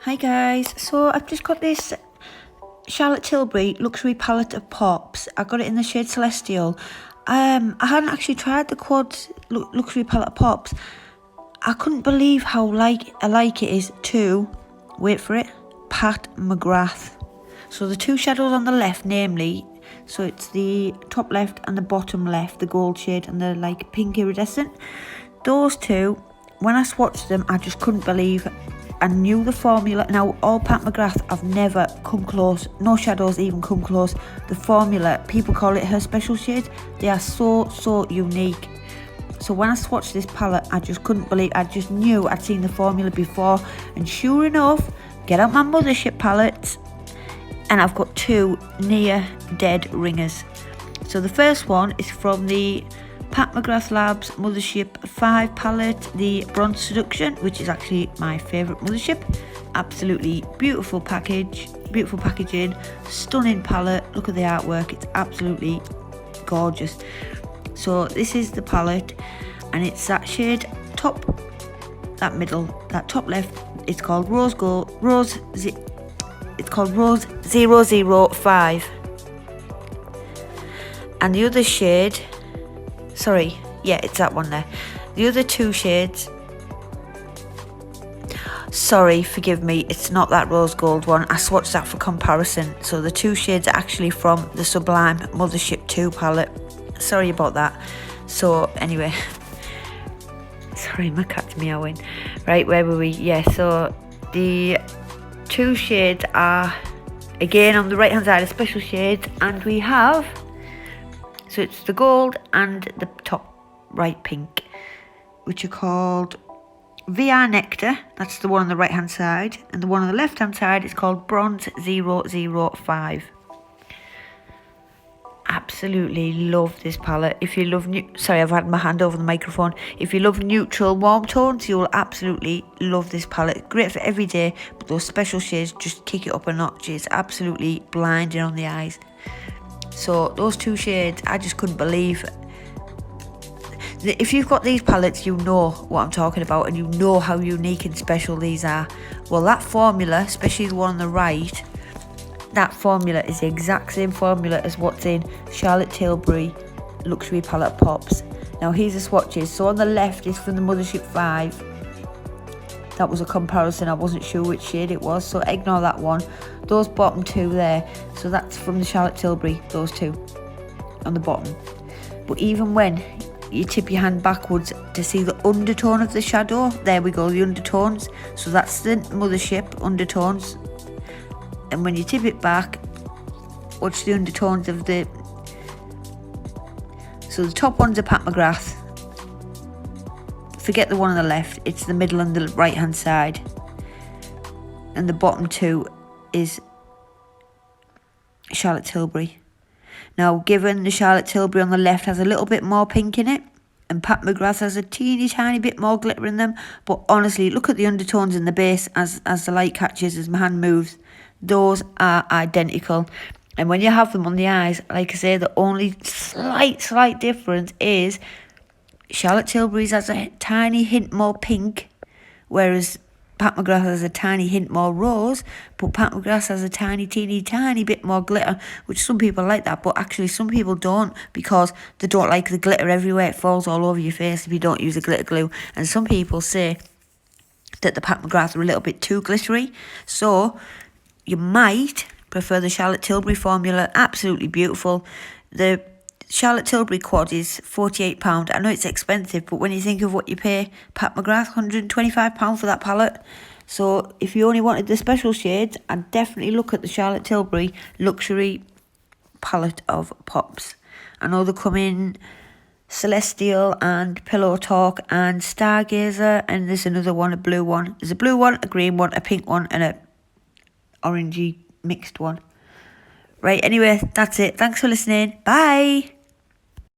Hi guys, so I've just got this Charlotte Tilbury luxury palette of pops. I got it in the shade Celestial. I hadn't actually tried the quads luxury palette of pops. I couldn't believe how alike it is to, wait for it, Pat McGrath. So the two shadows on the left, namely, so it's the top left and the bottom left, the gold shade and the like pink iridescent. Those two, when I swatched them, I just couldn't believe. I knew the formula. Now, all Pat McGrath, I've never come close. No shadows even come close. The formula, people call it her special shade. They are so unique. So when I swatched this palette, I just couldn't believe. I just knew I'd seen the formula before. And sure enough, get out my Mothership palettes. And I've got two near dead ringers. So the first one is from the Pat McGrath Labs Mothership 5 palette, the Bronze Seduction, which is actually my favourite Mothership. Absolutely beautiful package, beautiful packaging, stunning palette. Look at the artwork, it's absolutely gorgeous. So this is the palette, and it's that shade top, that middle, that top left. It's called Rose 005, and the other shade, it's that one there. The other two shades, forgive me, it's not that rose gold one. I swatched that for comparison. So the two shades are actually from the Sublime Mothership 2 palette. Sorry about that. So anyway, sorry, my cat's meowing. Right, where were we? Yeah, so the two shades are, again, on the right hand side, are special shades, and we have, so it's the gold and the top right pink, which are called VR Nectar. That's the one on the right hand side, and the one on the left hand side is called Bronze 005. Absolutely love this palette. If you love I've had my hand over the microphone. If you love neutral warm tones, you will absolutely love this palette. Great for every day, but those special shades just kick it up a notch. It's absolutely blinding on the eyes. So those two shades, I just couldn't believe. If you've got these palettes, you know what I'm talking about, and you know how unique and special these are. Well, that formula, especially the one on the right, that formula is the exact same formula as what's in Charlotte Tilbury luxury palette pops. Now here's the swatches. So on the left is from the Mothership 5. That was a comparison. I wasn't sure which shade it was, so ignore that one. Those bottom two there, so that's from the Charlotte Tilbury, those two on the bottom. But even when you tip your hand backwards to see the undertone of the shadow, there we go, the undertones. So that's the Mothership undertones. And when you tip it back, watch the undertones of the... So the top one's a Pat McGrath. Forget the one on the left, it's the middle and the right hand side. And the bottom two is Charlotte Tilbury. Now, given the Charlotte Tilbury on the left has a little bit more pink in it, and Pat McGrath has a teeny tiny bit more glitter in them, but honestly, look at the undertones in the base as the light catches, as my hand moves. Those are identical. And when you have them on the eyes, like I say, the only slight difference is Charlotte Tilbury's has a tiny hint more pink, whereas Pat McGrath has a tiny hint more rose, but Pat McGrath has a teeny tiny bit more glitter, which some people like that, but actually some people don't, because they don't like the glitter everywhere. It falls all over your face if you don't use a glitter glue. And some people say that the Pat McGrath are a little bit too glittery, so you might prefer the Charlotte Tilbury formula. Absolutely beautiful. The Charlotte Tilbury quad is £48. I know it's expensive, but when you think of what you pay Pat McGrath, £125 for that palette. So if you only wanted the special shades, I'd definitely look at the Charlotte Tilbury luxury palette of pops. I know they come in Celestial and Pillow Talk and Stargazer, and there's another one, a blue one. There's a blue one, a green one, a pink one, and a orangey mixed one. Right, anyway, that's it. Thanks for listening. Bye.